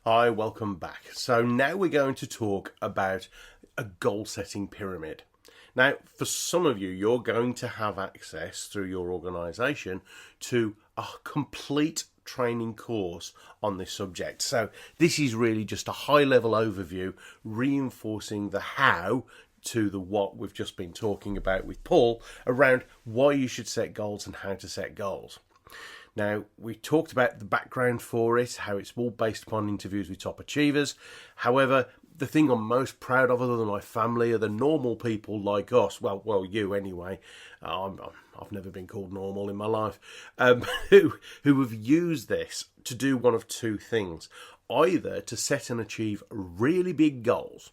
Hi, welcome back. So now we're going to talk about a goal setting pyramid. Now, for some of you, you're going to have access through your organisation to a complete training course on this subject. So this is really just a high level overview, reinforcing the how to the what we've just been talking about with Paul around why you should set goals and how to set goals. Now, we talked about the background for it, how it's all based upon interviews with top achievers. However, the thing I'm most proud of, other than my family, are the normal people like us. Well, you anyway. I've never been called normal in my life. Who have used this to do one of two things: either to set and achieve really big goals,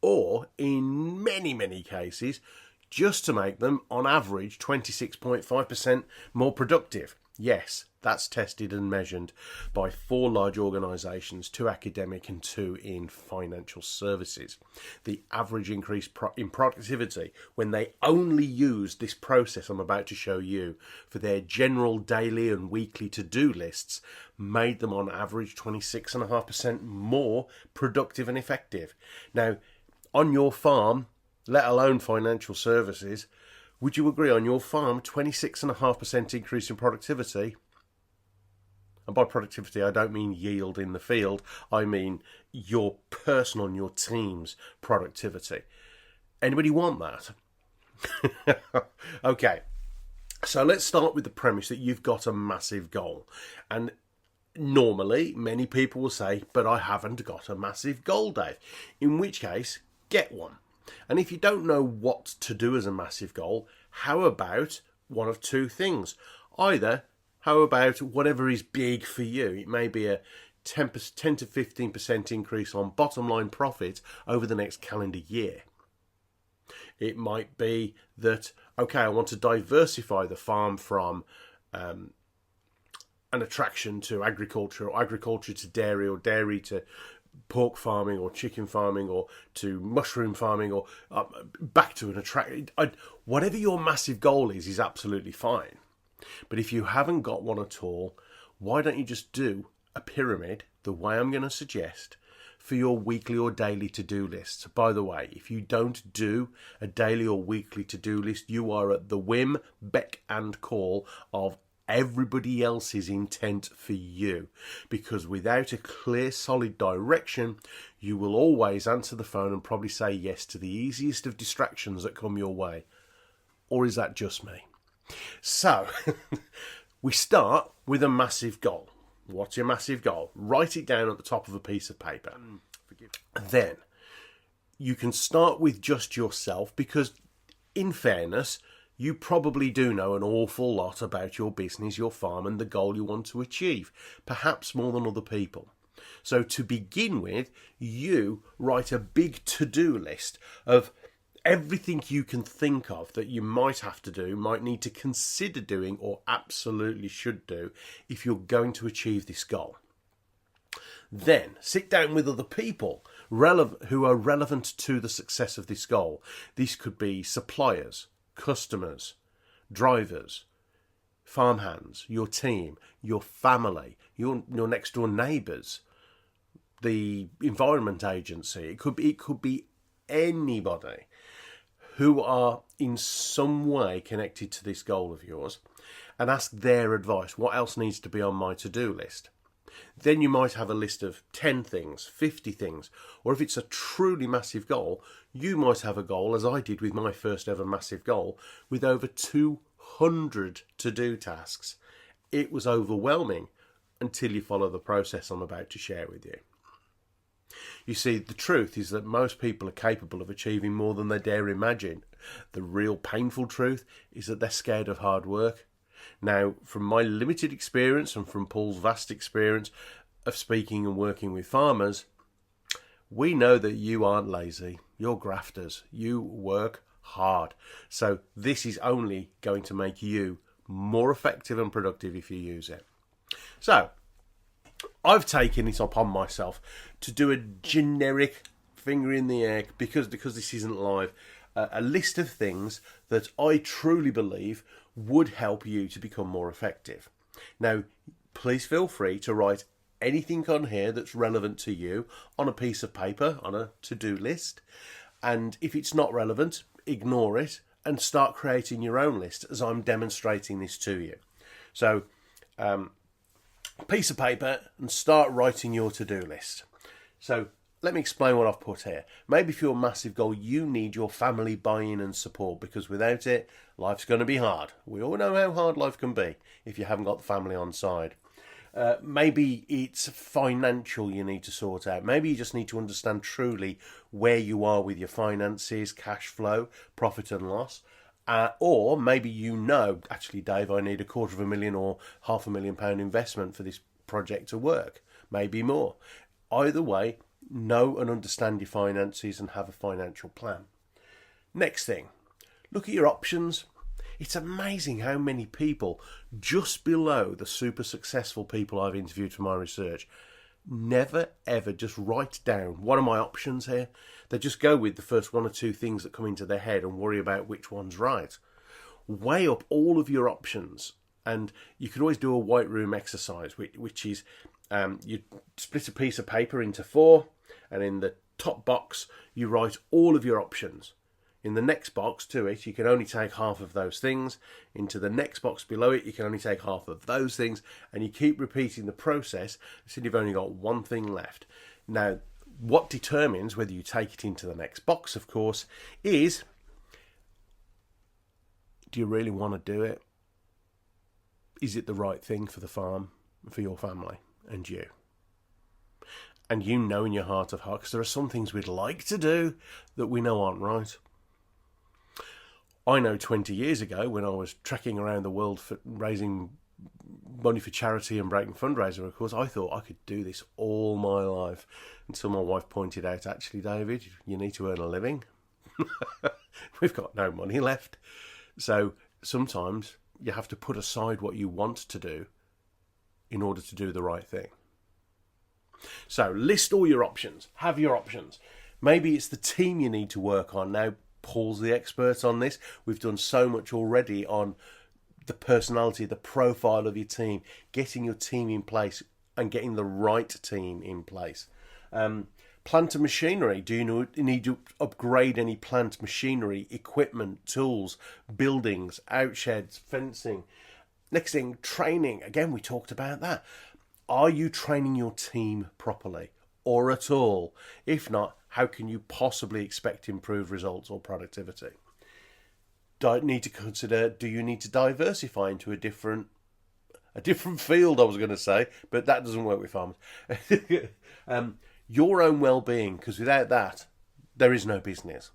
or in many cases, just to make them, on average, 26.5% more productive. Yes, that's tested and measured by 4 large organisations, 2 academic and 2 in financial services. The average increase in productivity when they only used this process I'm about to show you for their general daily and weekly to-do lists made them on average 26.5% more productive and effective. Now, on your farm, let alone financial services, would you agree on your farm, 26.5% increase in productivity? And by productivity, I don't mean yield in the field. I mean your personal and your team's productivity. Anybody want that? Okay, so let's start with the premise that you've got a massive goal. And normally, many people will say, but I haven't got a massive goal, Dave. In which case, get one. And if you don't know what to do as a massive goal, how about one of two things? Either, how about whatever is big for you? It may be a 10 to 15% increase on bottom line profit over the next calendar year. It might be that, okay, I want to diversify the farm from an attraction to agriculture, or agriculture to dairy, or dairy to pork farming or chicken farming, or to mushroom farming, or back to an attraction. Whatever your massive goal is absolutely fine. But if you haven't got one at all, why don't you just do a pyramid the way I'm going to suggest for your weekly or daily to-do lists? By the way, if you don't do a daily or weekly to-do list, you are at the whim, beck and call of everybody else's intent for you, because without a clear, solid direction, you will always answer the phone and probably say yes to the easiest of distractions that come your way. Or is that just me? So, we start with a massive goal. What's your massive goal? Write it down at the top of a piece of paper. Then, you can start with just yourself, because in fairness, you probably do know an awful lot about your business, your farm, and the goal you want to achieve, perhaps more than other people. So to begin with, you write a big to-do list of everything you can think of that you might have to do, might need to consider doing, or absolutely should do if you're going to achieve this goal. Then sit down with other people who are relevant to the success of this goal. This could be suppliers, customers, drivers, farmhands, your team, your family, your next door neighbours, the environment agency. It could be anybody who are in some way connected to this goal of yours, and ask their advice. What else needs to be on my to-do list? Then you might have a list of 10 things, 50 things, or if it's a truly massive goal, you might have a goal, as I did with my first ever massive goal, with over 200 to-do tasks. It was overwhelming until you follow the process I'm about to share with you. You see, the truth is that most people are capable of achieving more than they dare imagine. The real painful truth is that they're scared of hard work. Now, from my limited experience and from Paul's vast experience of speaking and working with farmers, we know that you aren't lazy. You're grafters. You work hard. So this is only going to make you more effective and productive if you use it. So I've taken it upon myself to do a generic finger in the air, because this isn't live, a list of things that I truly believe would help you to become more effective. Now, please feel free to write anything on here that's relevant to you on a piece of paper, on a to-do list. And if it's not relevant, ignore it and start creating your own list as I'm demonstrating this to you. So, piece of paper and start writing your to-do list. So, let me explain what I've put here. Maybe for your massive goal, you need your family buy-in and support, because without it, life's going to be hard. We all know how hard life can be if you haven't got the family on side. Maybe it's financial you need to sort out. Maybe you just need to understand truly where you are with your finances, cash flow, profit and loss. Or maybe actually, Dave, I need £250,000 or £500,000 investment for this project to work. Maybe more. Either way, know and understand your finances and have a financial plan. Next thing, look at your options. It's amazing how many people just below the super successful people I've interviewed for my research never ever just write down, what are my options here? They just go with the first one or two things that come into their head and worry about which one's right. Weigh up all of your options, and you can always do a white room exercise, which is you split a piece of paper into 4, and in the top box you write all of your options. In the next box to it, you can only take half of those things. Into the next box below it, you can only take half of those things. And you keep repeating the process until you've only got one thing left. Now, what determines whether you take it into the next box, of course, is, do you really want to do it? Is it the right thing for the farm, for your family and you? And you know in your heart of hearts, there are some things we'd like to do that we know aren't right. I know 20 years ago, when I was trekking around the world for raising money for charity and breaking fundraiser, of course, I thought I could do this all my life. Until my wife pointed out, actually, David, you need to earn a living. We've got no money left. So sometimes you have to put aside what you want to do in order to do the right thing. So list all your options. Have your options. Maybe it's the team you need to work on. Now, Paul's the expert on this. We've done so much already on the personality, the profile of your team, getting your team in place and getting the right team in place. Plant and machinery. Do you need to upgrade any plant machinery, equipment, tools, buildings, outsheds, fencing? Next thing, training. Again, we talked about that. Are you training your team properly or at all? If not, how can you possibly expect improved results or productivity? Do you need to diversify into a different field, I was going to say, but that doesn't work with farmers. Your own well-being, because without that, there is no business.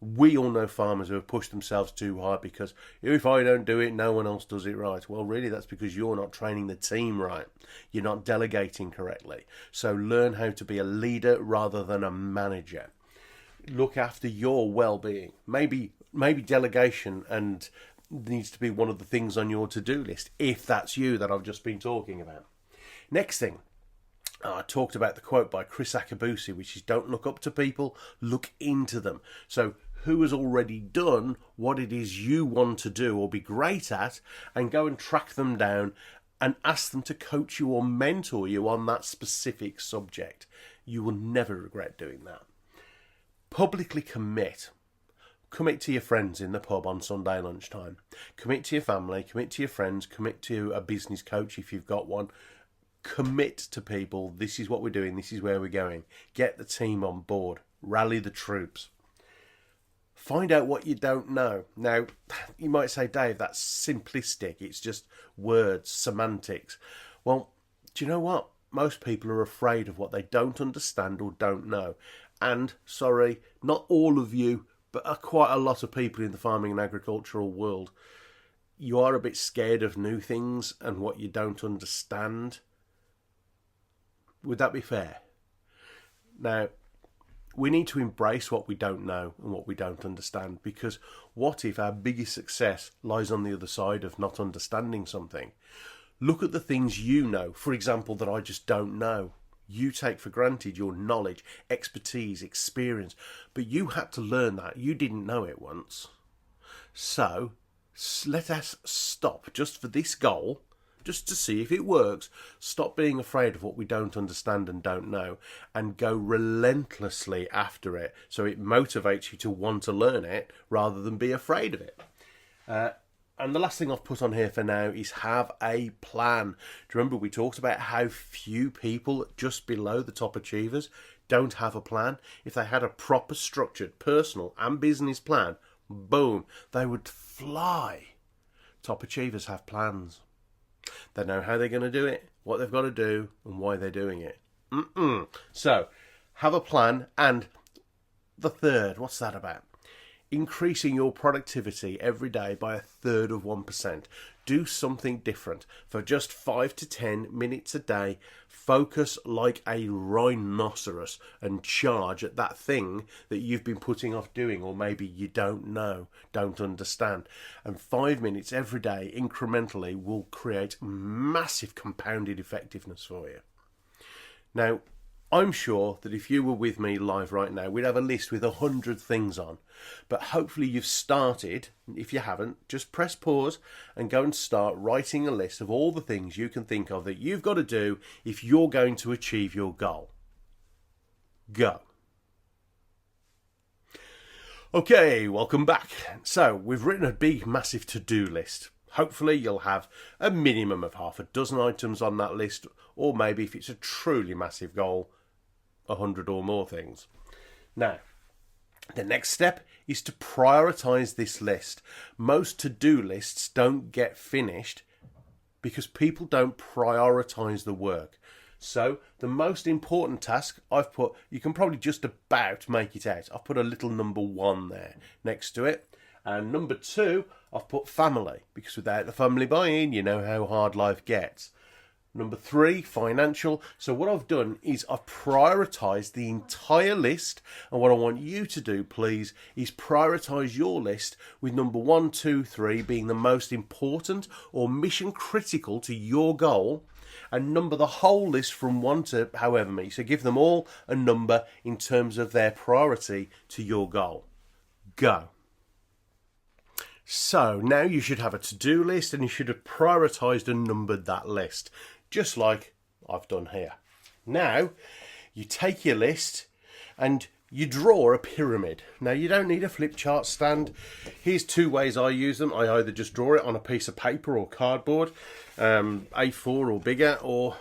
We all know farmers who have pushed themselves too hard because if I don't do it, no one else does it right. Well, really, that's because you're not training the team right. You're not delegating correctly. So learn how to be a leader rather than a manager. Look after your well-being. Maybe delegation and needs to be one of the things on your to-do list, if that's you that I've just been talking about. Next thing, I talked about the quote by Chris Akabusi, which is, don't look up to people, look into them. So who has already done what it is you want to do or be great at, and go and track them down and ask them to coach you or mentor you on that specific subject. You will never regret doing that. Publicly commit. Commit to your friends in the pub on Sunday lunchtime. Commit to your family, commit to your friends, commit to a business coach if you've got one. Commit to people, this is what we're doing, this is where we're going. Get the team on board. Rally the troops. Find out what you don't know. Now, you might say, Dave, that's simplistic. It's just words, semantics. Well, do you know what? Most people are afraid of what they don't understand or don't know. And, sorry, not all of you, but quite a lot of people in the farming and agricultural world, you are a bit scared of new things and what you don't understand. Would that be fair? Now, we need to embrace what we don't know and what we don't understand, because what if our biggest success lies on the other side of not understanding something? Look at the things you know, for example, that I just don't know. You take for granted your knowledge, expertise, experience, but you had to learn that. You didn't know it once. So let us stop just for this goal, just to see if it works. Stop being afraid of what we don't understand and don't know, and go relentlessly after it, so it motivates you to want to learn it rather than be afraid of it. And the last thing I've put on here for now is have a plan. Do you remember we talked about how few people just below the top achievers don't have a plan? If they had a proper structured personal and business plan, boom, they would fly. Top achievers have plans. They know how they're going to do it, what they've got to do, and why they're doing it. So, have a plan. And the third, what's that about? Increasing your productivity every day by 1/3 of 1%. Do something different. For just 5 to 10 minutes a day, focus like a rhinoceros and charge at that thing that you've been putting off doing, or maybe you don't know, don't understand. And 5 minutes every day incrementally will create massive compounded effectiveness for you. Now, I'm sure that if you were with me live right now, we'd have a list with 100 things on. But hopefully you've started. If you haven't, just press pause and go and start writing a list of all the things you can think of that you've got to do if you're going to achieve your goal. Go. Okay, welcome back. So, we've written a big, massive to-do list. Hopefully you'll have a minimum of half a dozen items on that list, or maybe if it's a truly massive goal, 100 or more things. Now, the next step is to prioritise this list. Most to-do lists don't get finished because people don't prioritise the work. So the most important task I've put, you can probably just about make it out. I've put a little number 1 there next to it. And number 2, I've put family, because without the family buy-in, you know how hard life gets. Number 3, financial. So what I've done is I've prioritised the entire list. And what I want you to do, please, is prioritise your list with number 1, 2, 3 being the most important or mission critical to your goal. And number the whole list from 1 to however many. So give them all a number in terms of their priority to your goal. Go. So now you should have a to-do list, and you should have prioritised and numbered that list, just like I've done here. Now, you take your list and you draw a pyramid. Now, you don't need a flip chart stand. Here's 2 ways I use them. I either just draw it on a piece of paper or cardboard, A4 or bigger, or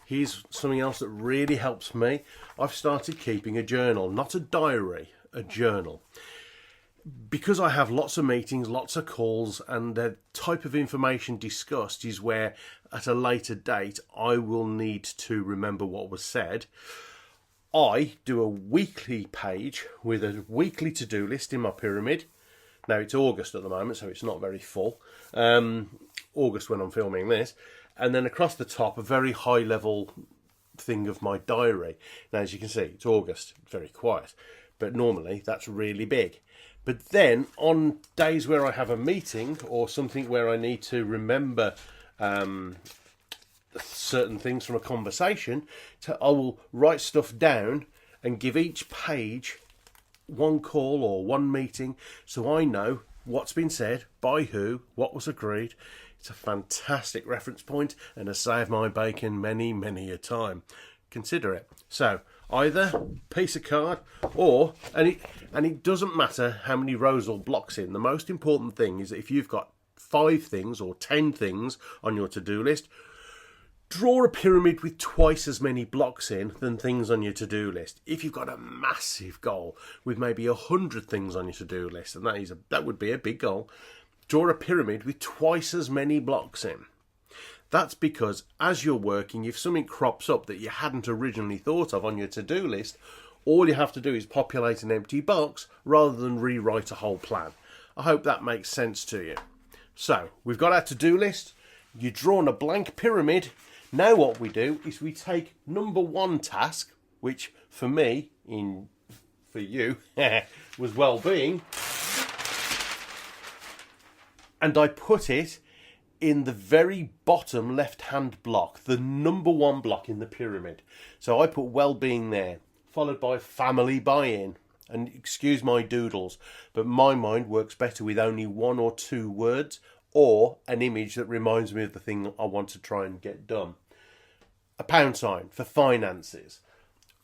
here's something else that really helps me. I've started keeping a journal, not a diary, a journal. Because I have lots of meetings, lots of calls, and the type of information discussed is where at a later date I will need to remember what was said. I do a weekly page with a weekly to-do list in my pyramid. Now it's August at the moment, so it's not very full. August when I'm filming this. And then across the top, a very high level thing of my diary. Now as you can see, it's August, very quiet. But normally that's really big. But then on days where I have a meeting or something where I need to remember certain things from a conversation, I will write stuff down and give each page 1 call or 1 meeting, so I know what's been said, by who, what was agreed. It's a fantastic reference point and has saved my bacon many, many a time. Consider it. So either piece of card or, and it doesn't matter how many rows or blocks in. The most important thing is that if you've got 5 things or 10 things on your to-do list, draw a pyramid with twice as many blocks in than things on your to-do list. If you've got a massive goal with maybe 100 things on your to-do list, and that would be a big goal, draw a pyramid with twice as many blocks in. That's because as you're working, if something crops up that you hadn't originally thought of on your to-do list, all you have to do is populate an empty box rather than rewrite a whole plan. I hope that makes sense to you. So, we've got our to-do list. You've drawn a blank pyramid. Now what we do is we take number 1 task, which for me, for you, was well-being, and I put it in the very bottom left-hand block, the number 1 block in the pyramid. So I put well-being there, followed by family buy-in. And excuse my doodles, but my mind works better with only 1 or 2 words or an image that reminds me of the thing I want to try and get done. A pound sign for finances.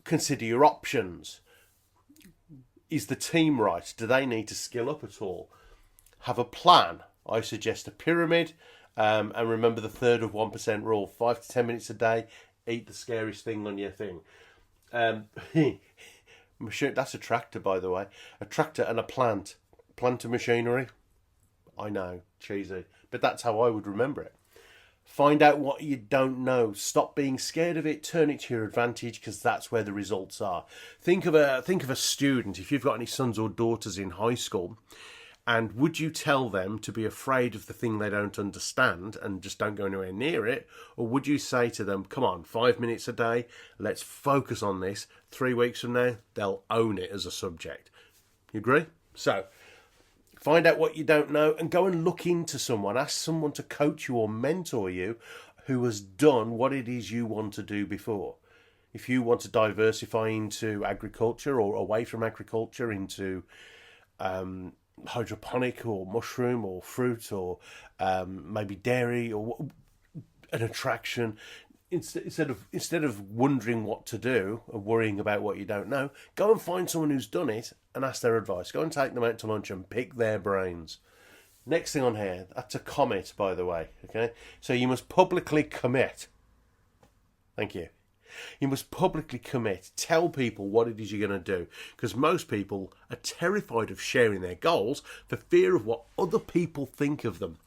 Consider your options. Is the team right? Do they need to skill up at all? Have a plan. I suggest a pyramid. And remember the third of 1% rule. 5 to 10 minutes a day. Eat the scariest thing on your thing. That's a tractor, by the way. A tractor and a plant. Plant of machinery. I know, cheesy. But that's how I would remember it. Find out what you don't know. Stop being scared of it. Turn it to your advantage, because that's where the results are. Think of a student. If you've got any sons or daughters in high school, and would you tell them to be afraid of the thing they don't understand and just don't go anywhere near it? Or would you say to them, come on, 5 minutes a day, let's focus on this. 3 weeks from now, they'll own it as a subject. You agree? So, find out what you don't know and go and look into someone. Ask someone to coach you or mentor you who has done what it is you want to do before. If you want to diversify into agriculture or away from agriculture into hydroponic or mushroom or fruit or maybe dairy or an attraction, instead of wondering what to do or worrying about what you don't know, go and find someone who's done it and ask their advice. Go and take them out to lunch and pick their brains. Next thing on here, that's a commit, by the way. Okay, so you must publicly commit. Thank you. You must publicly commit. Tell people what it is you're going to do, because most people are terrified of sharing their goals for fear of what other people think of them.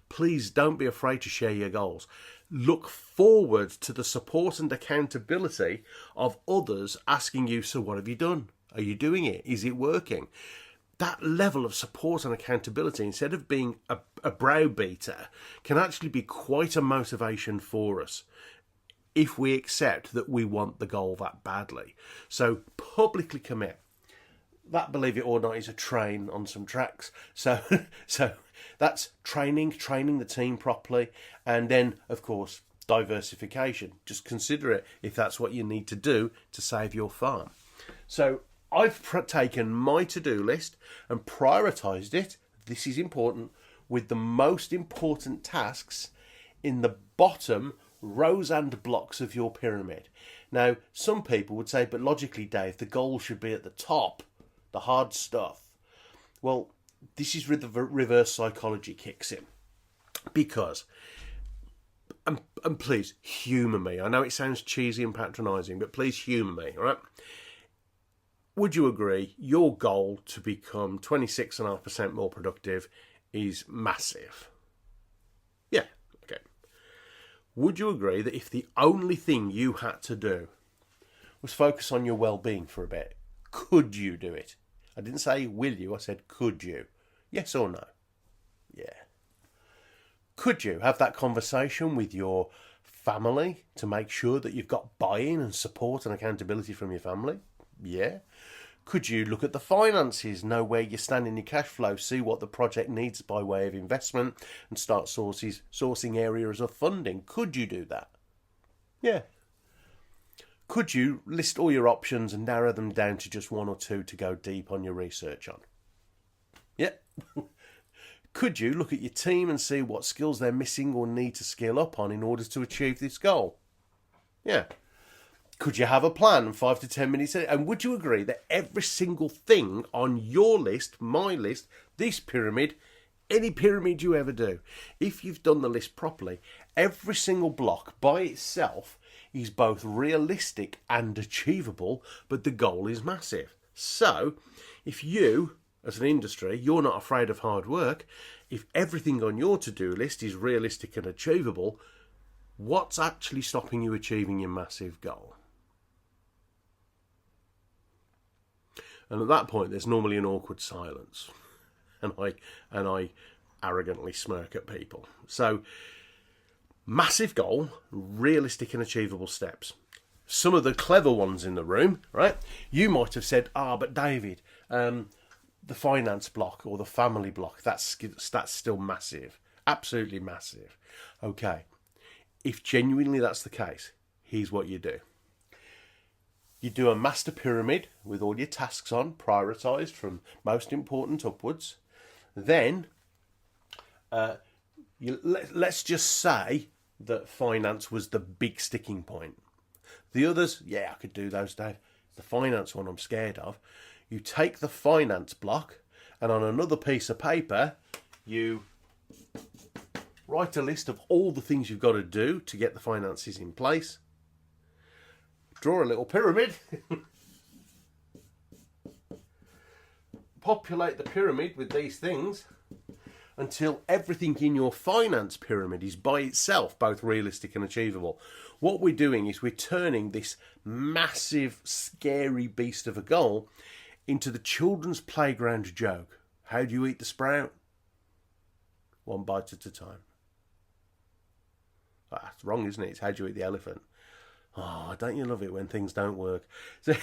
Please don't be afraid to share your goals. Look forward to the support and accountability of others asking you, so what have you done? Are you doing it? Is it working? That level of support and accountability, instead of being a browbeater, can actually be quite a motivation for us if we accept that we want the goal that badly. So publicly commit. That, believe it or not, is a train on some tracks. So that's training the team properly. And then, of course, diversification. Just consider it if that's what you need to do to save your farm. So I've taken my to-do list and prioritised it. This is important, with the most important tasks in the bottom rows and blocks of your pyramid. Now, some people would say, but logically, Dave, the goal should be at the top, the hard stuff. Well, this is where the reverse psychology kicks in. Because, and please humour me. I know it sounds cheesy and patronising, but please humour me, all right? Would you agree your goal to become 26.5% more productive is massive? Yeah, okay. Would you agree that if the only thing you had to do was focus on your well-being for a bit, could you do it? I didn't say will you, I said could you? Yes or no? Yeah. Could you have that conversation with your family to make sure that you've got buy-in and support and accountability from your family? Yeah. Could you look at the finances, know where you stand in your cash flow, see what the project needs by way of investment, and start sourcing areas of funding? Could you do that? Yeah. Could you list all your options and narrow them down to just one or two to go deep on your research on? Yeah. Could you look at your team and see what skills they're missing or need to skill up on in order to achieve this goal? Yeah. Could you have a plan, 5 to 10 minutes? And would you agree that every single thing on your list, my list, this pyramid, any pyramid you ever do, if you've done the list properly, every single block by itself is both realistic and achievable, but the goal is massive. So, if you, as an industry, you're not afraid of hard work, if everything on your to-do list is realistic and achievable, what's actually stopping you achieving your massive goal? And at that point, there's normally an awkward silence. And I arrogantly smirk at people. So, massive goal, realistic and achievable steps. Some of the clever ones in the room, right? You might have said, but David, the finance block or the family block, that's still massive. Absolutely massive. Okay. If genuinely that's the case, here's what you do. You do a master pyramid with all your tasks on, prioritised from most important upwards. Then Let's just say that finance was the big sticking point. The others, yeah, I could do those, Dave. The finance one I'm scared of. You take the finance block and on another piece of paper, you write a list of all the things you've got to do to get the finances in place. Draw a little pyramid. Populate the pyramid with these things until everything in your finance pyramid is by itself both realistic and achievable. What we're doing is we're turning this massive, scary beast of a goal into the children's playground joke. How do you eat the sprout? One bite at a time. That's wrong, isn't it? It's how do you eat the elephant? Oh, don't you love it when things don't work? So,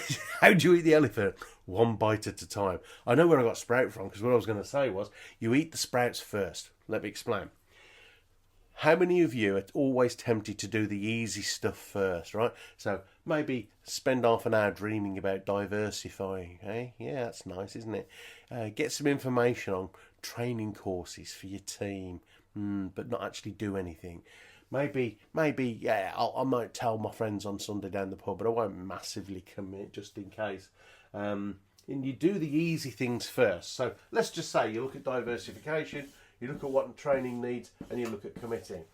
how do you eat the elephant? One bite at a time. I know where I got sprout from, because what I was going to say was, you eat the sprouts first. Let me explain. How many of you are always tempted to do the easy stuff first, right? So maybe spend half an hour dreaming about diversifying. Hey, yeah, that's nice, isn't it? Get some information on training courses for your team, but not actually do anything. Maybe, yeah, I might tell my friends on Sunday down the pub, but I won't massively commit just in case. And you do the easy things first. So let's just say you look at diversification, you look at what training needs, and you look at committing.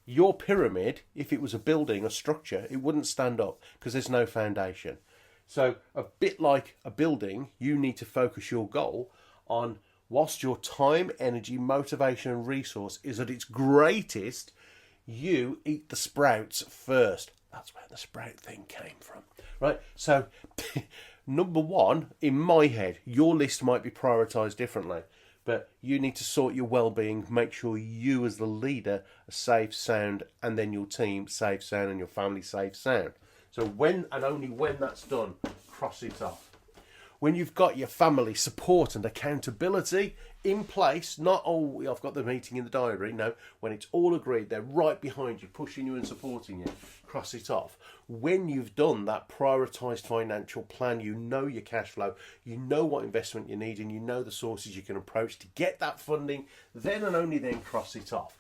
Your pyramid, if it was a building, a structure, it wouldn't stand up because there's no foundation. So a bit like a building, you need to focus your goal on whilst your time, energy, motivation, and resource is at its greatest, you eat the sprouts first. That's where the sprout thing came from, right? So, number one, in my head, your list might be prioritised differently, but you need to sort your well-being, make sure you as the leader are safe, sound, and then your team safe, sound, and your family safe, sound. So when and only when that's done, cross it off. When you've got your family support and accountability in place, not, oh, I've got the meeting in the diary. No, when it's all agreed, they're right behind you, pushing you and supporting you. Cross it off. When you've done that prioritised financial plan, you know your cash flow, you know what investment you need, and you know the sources you can approach to get that funding, then and only then cross it off.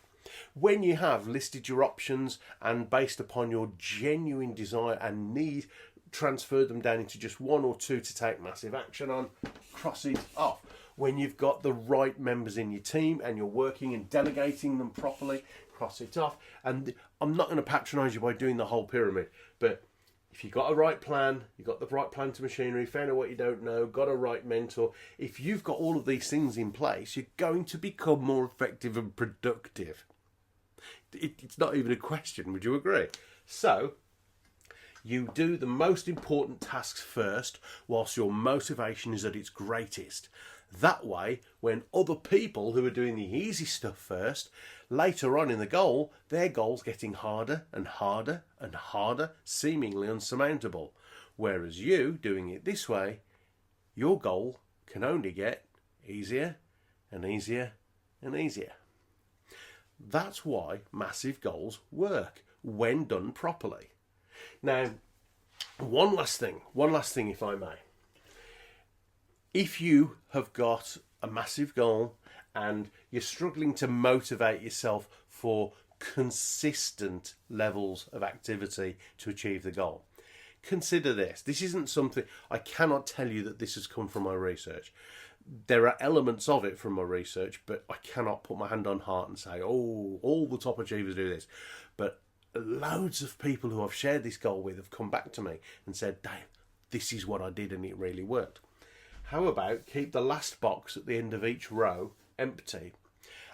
When you have listed your options and based upon your genuine desire and need, transfer them down into just one or two to take massive action on, cross it off. When you've got the right members in your team and you're working and delegating them properly, cross it off. And I'm not going to patronise you by doing the whole pyramid, but if you've got a right plan, you've got the right plan to machinery, found out what you don't know, got a right mentor, if you've got all of these things in place, you're going to become more effective and productive. It's not even a question, would you agree? So, you do the most important tasks first whilst your motivation is at its greatest. That way, when other people who are doing the easy stuff first, later on in the goal, their goal's getting harder and harder and harder, seemingly unsurmountable. Whereas you, doing it this way, your goal can only get easier and easier and easier. That's why massive goals work when done properly. Now, one last thing, if I may. If you have got a massive goal and you're struggling to motivate yourself for consistent levels of activity to achieve the goal, consider this. This isn't something, I cannot tell you that this has come from my research. There are elements of it from my research, but I cannot put my hand on heart and say, oh, all the top achievers do this. But loads of people who I've shared this goal with have come back to me and said, Dave, this is what I did and it really worked. How about keep the last box at the end of each row empty,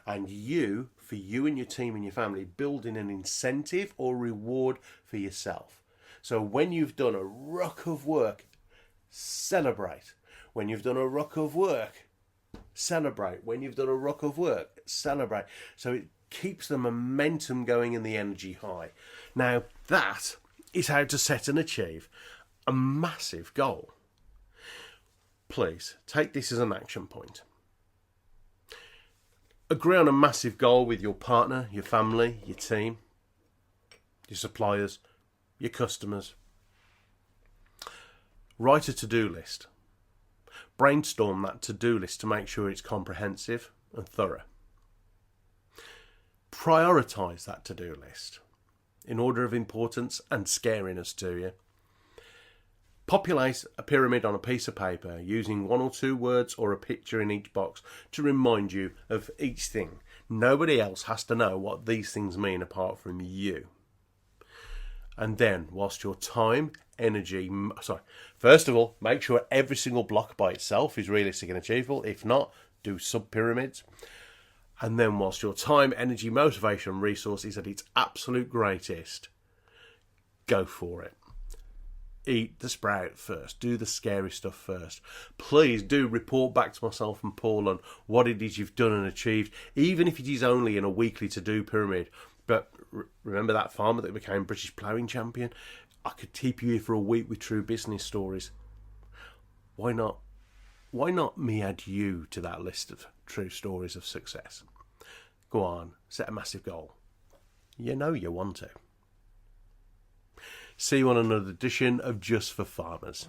and you, for you and your team and your family, build in an incentive or reward for yourself. So when you've done a ruck of work, celebrate. When you've done a ruck of work, celebrate. When you've done a ruck of work, celebrate. So it keeps the momentum going and the energy high. Now, that is how to set and achieve a massive goal. Please, take this as an action point. Agree on a massive goal with your partner, your family, your team, your suppliers, your customers. Write a to-do list. Brainstorm that to-do list to make sure it's comprehensive and thorough. Prioritise that to-do list in order of importance and scariness to you. Populate a pyramid on a piece of paper using 1 or 2 words or a picture in each box to remind you of each thing. Nobody else has to know what these things mean apart from you. And then, whilst your time, first of all, make sure every single block by itself is realistic and achievable. If not, do sub-pyramids. And then, whilst your time, energy, motivation, and resource is at its absolute greatest, go for it. Eat the sprout first. Do the scary stuff first. Please do report back to myself and Paul on what it is you've done and achieved, even if it is only in a weekly to-do pyramid. But remember that farmer that became British ploughing champion? I could keep you here for a week with true business stories. Why not? Why not me add you to that list of true stories of success? Go on, set a massive goal. You know you want to. See you on another edition of Just for Farmers.